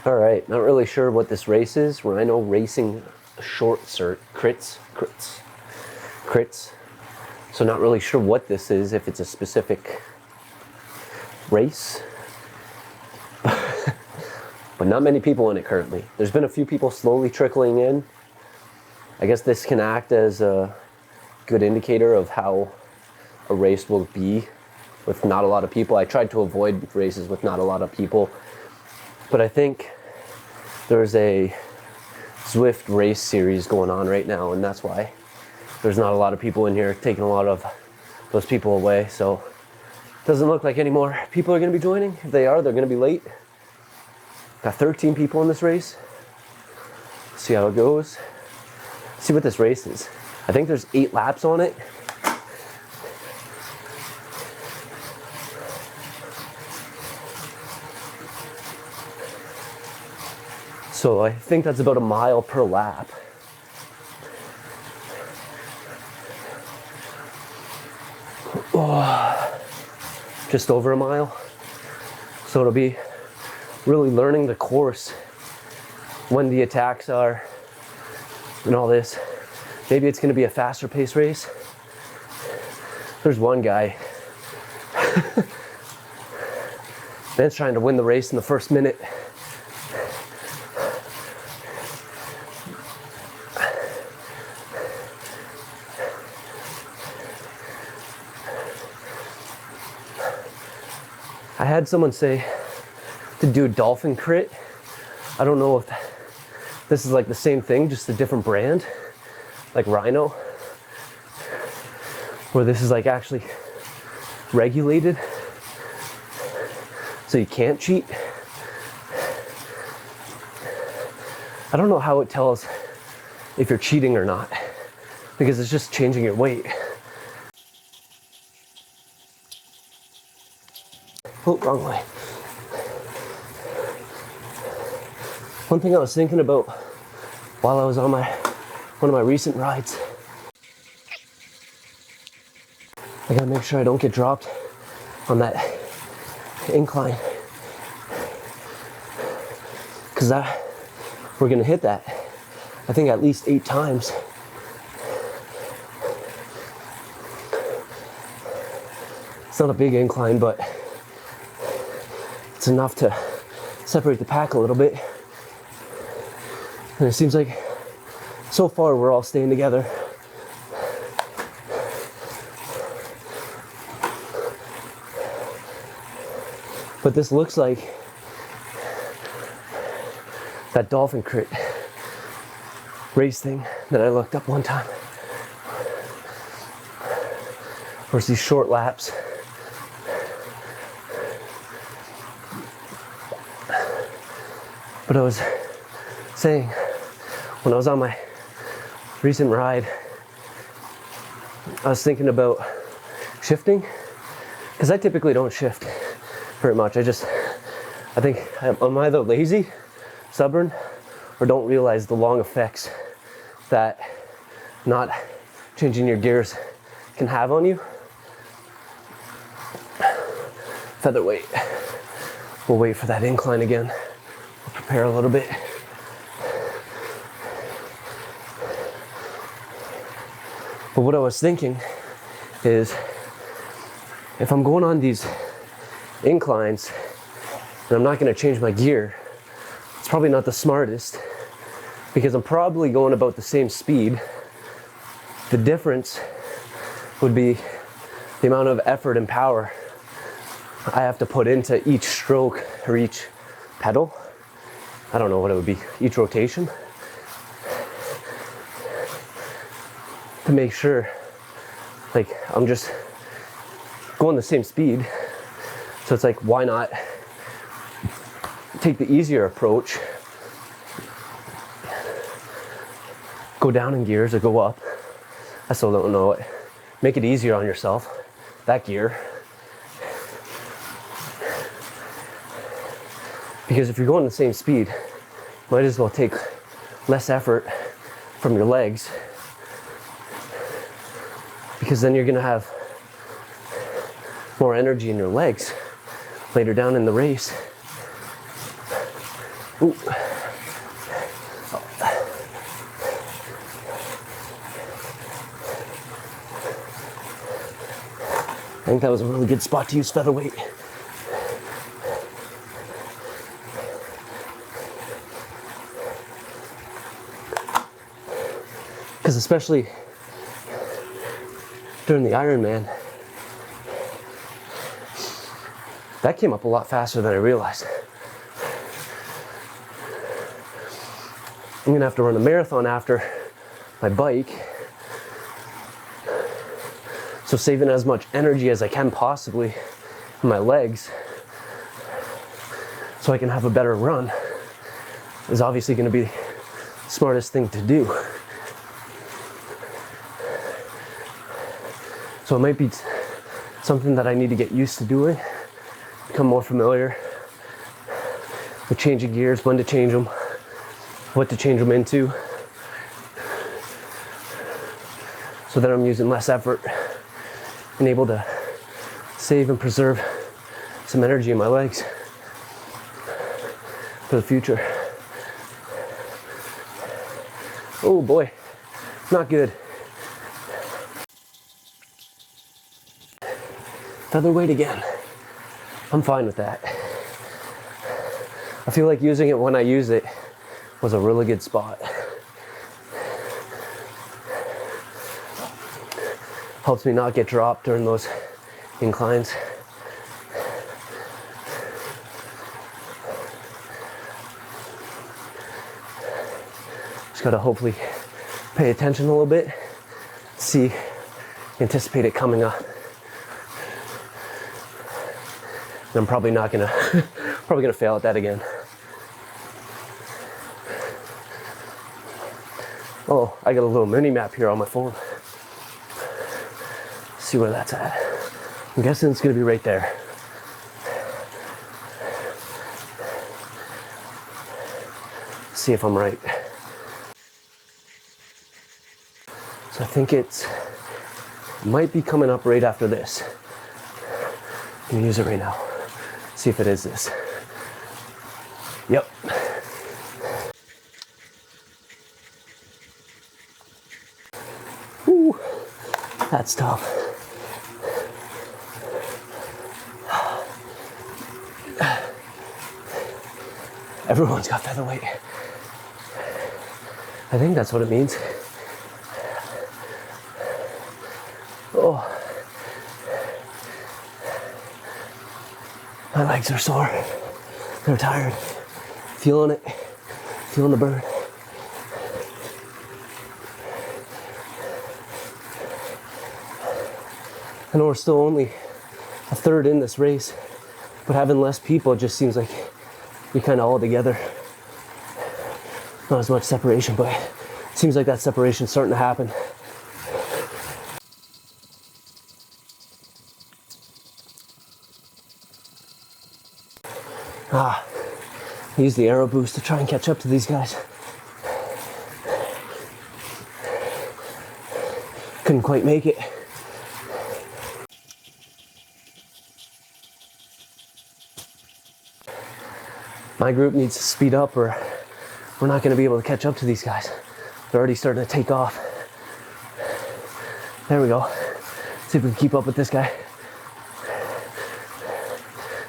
All right, not really sure what this race is. Rhino Racing Short Cert, crits. So not really sure what this is, if it's a specific race. But not many people in it currently. There's been a few people slowly trickling in. I guess this can act as a good indicator of how a race will be with not a lot of people. I tried to avoid races with not a lot of people, but I think there's a Zwift race series going on right now, and that's why there's not a lot of people in here, taking a lot of those people away. So it doesn't look like any more people are going to be joining. If they are, they're going to be late. Got 13 people in this race. See how it goes. See what this race is. I think there's 8 laps on it. So I think that's about a mile per lap. Oh, just over a mile. So it'll be really learning the course, when the attacks are, and all this. Maybe it's going to be a faster pace race. There's one guy. Man's trying to win the race in the first minute. I had someone say to do a dolphin crit. I don't know if this is like the same thing, just a different brand, like Rhino, where this is like actually regulated, so you can't cheat. I don't know how it tells if you're cheating or not, because it's just changing your weight. Oh, wrong way. One thing I was thinking about while I was on one of my recent rides, I gotta make sure I don't get dropped on that incline, because we're gonna hit that, I think, at least 8 times. It's not a big incline, but it's enough to separate the pack a little bit. And it seems like so far we're all staying together. But this looks like that dolphin crit race thing that I looked up one time. Where's these short laps? But I was saying, when I was on my recent ride, I was thinking about shifting, because I typically don't shift very much. I think I'm either lazy, stubborn, or don't realize the long effects that not changing your gears can have on you. Featherweight. We'll wait for that incline again. We'll prepare a little bit. But what I was thinking is, if I'm going on these inclines and I'm not going to change my gear, it's probably not the smartest, because I'm probably going about the same speed. The difference would be the amount of effort and power I have to put into each stroke or each pedal. I don't know what it would be, each rotation, to make sure like I'm just going the same speed. So it's like, why not take the easier approach, go down in gears or go up? I still don't know it. Make it easier on yourself, that gear. Because if you're going the same speed, might as well take less effort from your legs, because then you're gonna have more energy in your legs later down in the race. Ooh. I think that was a really good spot to use featherweight. Because especially during the Ironman, that came up a lot faster than I realized. I'm gonna have to run a marathon after my bike. So saving as much energy as I can possibly in my legs so I can have a better run is obviously gonna be the smartest thing to do. So it might be something that I need to get used to doing, become more familiar with changing gears, when to change them, what to change them into, so that I'm using less effort and able to save and preserve some energy in my legs for the future. Oh boy, not good. Featherweight again. I'm fine with that. I feel like using it when I use it was a really good spot. Helps me not get dropped during those inclines. Just gotta hopefully pay attention a little bit, see, anticipate it coming up. And I'm probably gonna fail at that again. Oh, I got a little mini map here on my phone. See where that's at. I'm guessing it's gonna be right there. See if I'm right. So I think it might be coming up right after this. I'm gonna use it right now. See if it is this. Yep. Whew, that's tough. Everyone's got featherweight. I think that's what it means. Oh. My legs are sore. They're tired. Feeling it. Feeling the burn. I know we're still only a third in this race, but having less people just seems like we kind of all together. Not as much separation, but it seems like that separation's starting to happen. Use the aero boost to try and catch up to these guys. Couldn't quite make it. My group needs to speed up or we're not going to be able to catch up to these guys. They're already starting to take off. There we go. See if we can keep up with this guy.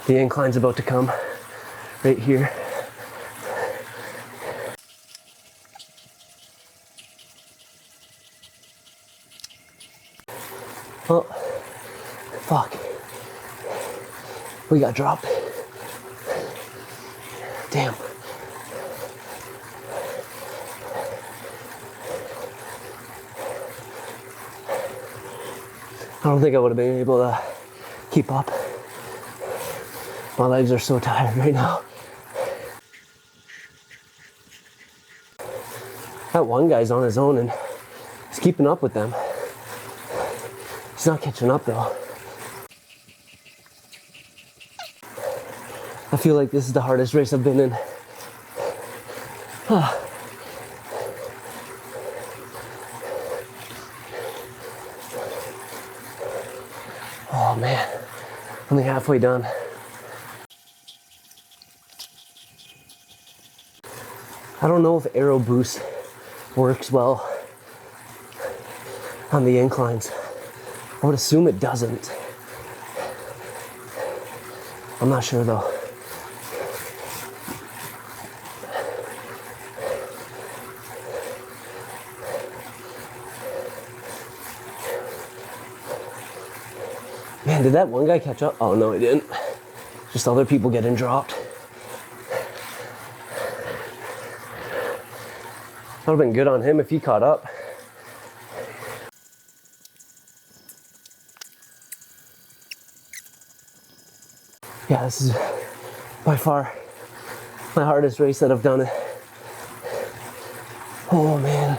The incline's about to come right here. Oh, fuck. We got dropped. Damn. I don't think I would have been able to keep up. My legs are so tired right now. That one guy's on his own and he's keeping up with them. He's not catching up though. I feel like this is the hardest race I've been in. Oh man, only halfway done. I don't know if aero boost works well on the inclines. I would assume it doesn't. I'm not sure though. Man, did that one guy catch up? Oh no, he didn't. Just other people getting dropped. That would have been good on him if he caught up. Yeah, this is by far my hardest race that I've done. Oh man.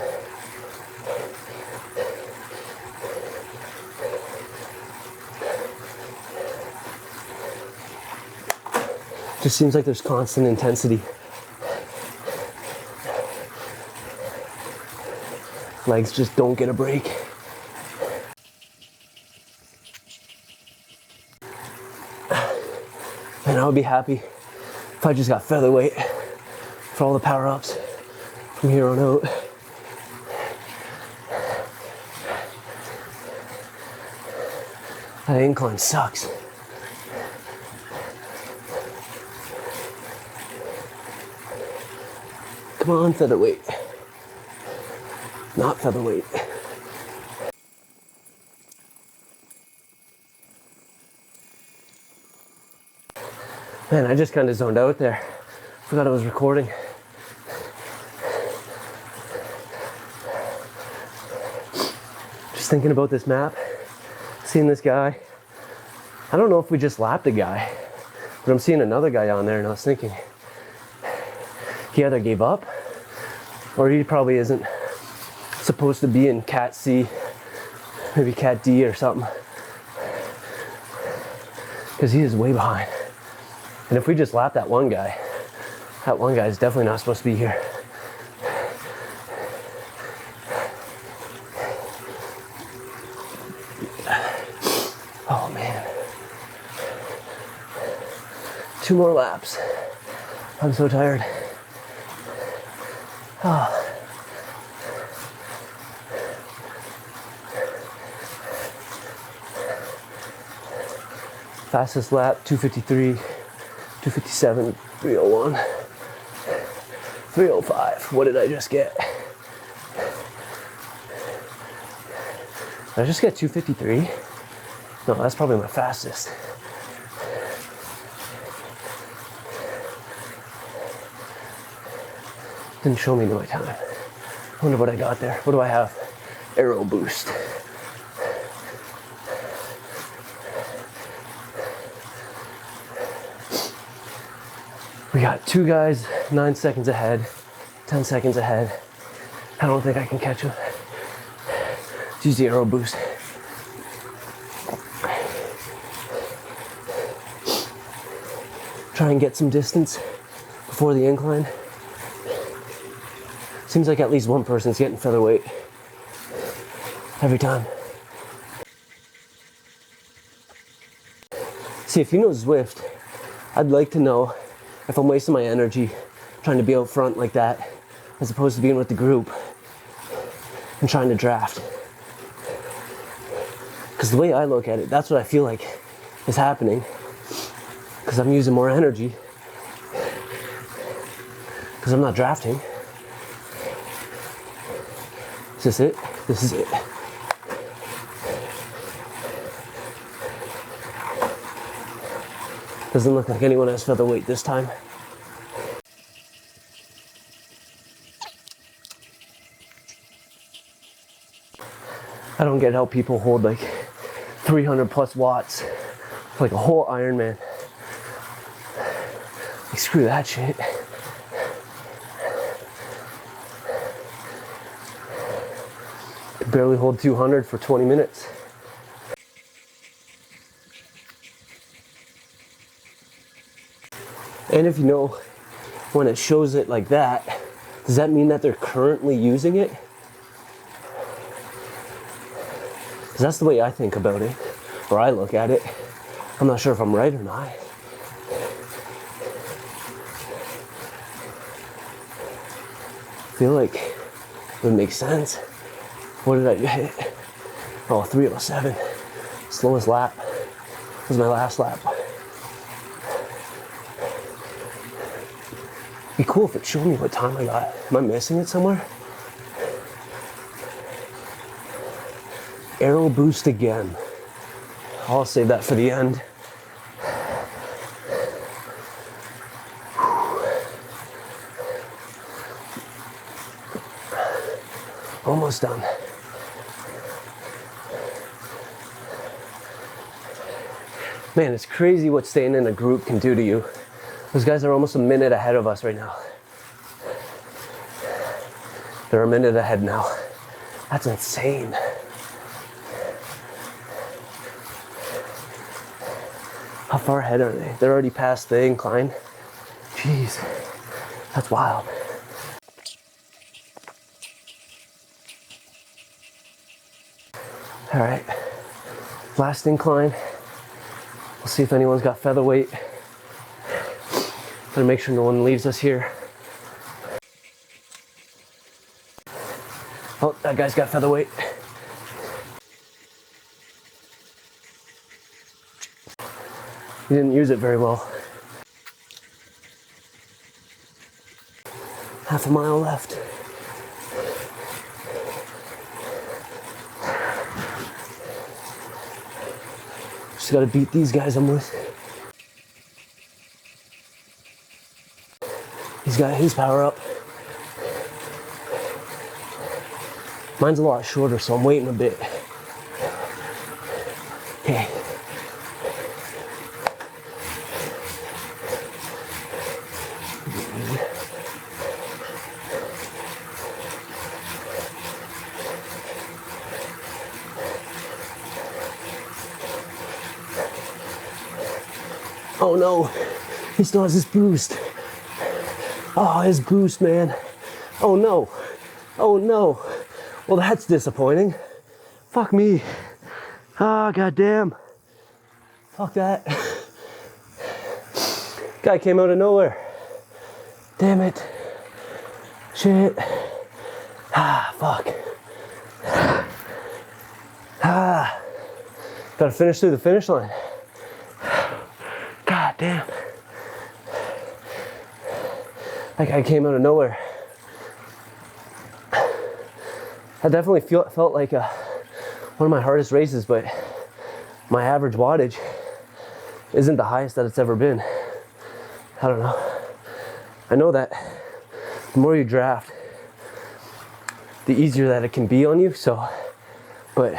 Just seems like there's constant intensity. Legs just don't get a break. Man, I would be happy if I just got featherweight for all the power-ups from here on out. That incline sucks. Come on, featherweight. Not featherweight. Man, I just kind of zoned out there. Forgot I was recording. Just thinking about this map, seeing this guy. I don't know if we just lapped a guy, but I'm seeing another guy on there and I was thinking, he either gave up or he probably isn't supposed to be in Cat C, maybe Cat D or something, because he is way behind. And if we just lap that one guy is definitely not supposed to be here. Oh man. 2 more laps. I'm so tired. Oh. Fastest lap, 2:53, 2:57, 3:01, 3:05. What did I just get? Did I just get 2:53? No, that's probably my fastest. Didn't show me my time. I wonder what I got there. What do I have? Aero boost. We got 2 guys 9 seconds ahead, 10 seconds ahead. I don't think I can catch him. Let's use the aero boost. Try and get some distance before the incline. Seems like at least one person's getting featherweight every time. See, if you know Zwift, I'd like to know if I'm wasting my energy trying to be out front like that, as opposed to being with the group and trying to draft. Because the way I look at it, that's what I feel like is happening. Because I'm using more energy. Because I'm not drafting. Is this it? This is it. Doesn't look like anyone has featherweight this time. I don't get how people hold like 300 plus watts for like a whole Ironman. Like, screw that shit. Could barely hold 200 for 20 minutes. And if you know, when it shows it like that, does that mean that they're currently using it? Because that's the way I think about it, or I look at it. I'm not sure if I'm right or not. feel like it would make sense. What did I hit? Oh, 307. Slowest lap. This was my last lap. Be cool if it showed me what time I got. Am I missing it somewhere? Aero boost again. I'll save that for the end. Almost done. Man, it's crazy what staying in a group can do to you. Those guys are almost a minute ahead of us right now. They're a minute ahead now. That's insane. How far ahead are they? They're already past the incline. Jeez, that's wild. All right, last incline. We'll see if anyone's got featherweight. Gotta make sure no one leaves us here. Oh, that guy's got featherweight. He didn't use it very well. Half a mile left. Just gotta beat these guys I'm with. He's got his power up. Mine's a lot shorter, so I'm waiting a bit. Okay. Oh no, he still has his boost. Oh, his boost, man. Oh no, oh no. Well, that's disappointing. Fuck me. Ah, goddamn. Fuck that. Guy came out of nowhere. Damn it. Shit. Ah, fuck. Ah. Gotta finish through the finish line. God damn. That guy came out of nowhere. I definitely felt like one of my hardest races, but my average wattage isn't the highest that it's ever been. I don't know. I know that the more you draft, the easier that it can be on you, so, but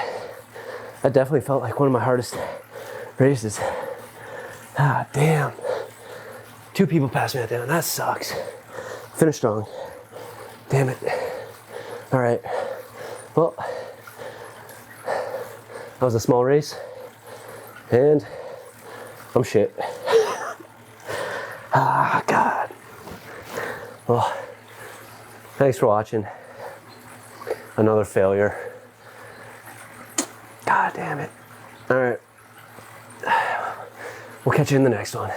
that definitely felt like one of my hardest races. Ah, damn. 2 people passed me at the end. That sucks. Finish strong. Damn it. All right. Well, that was a small race, and I'm shit. Ah, God. Well, thanks for watching. Another failure. God damn it. All right. We'll catch you in the next one.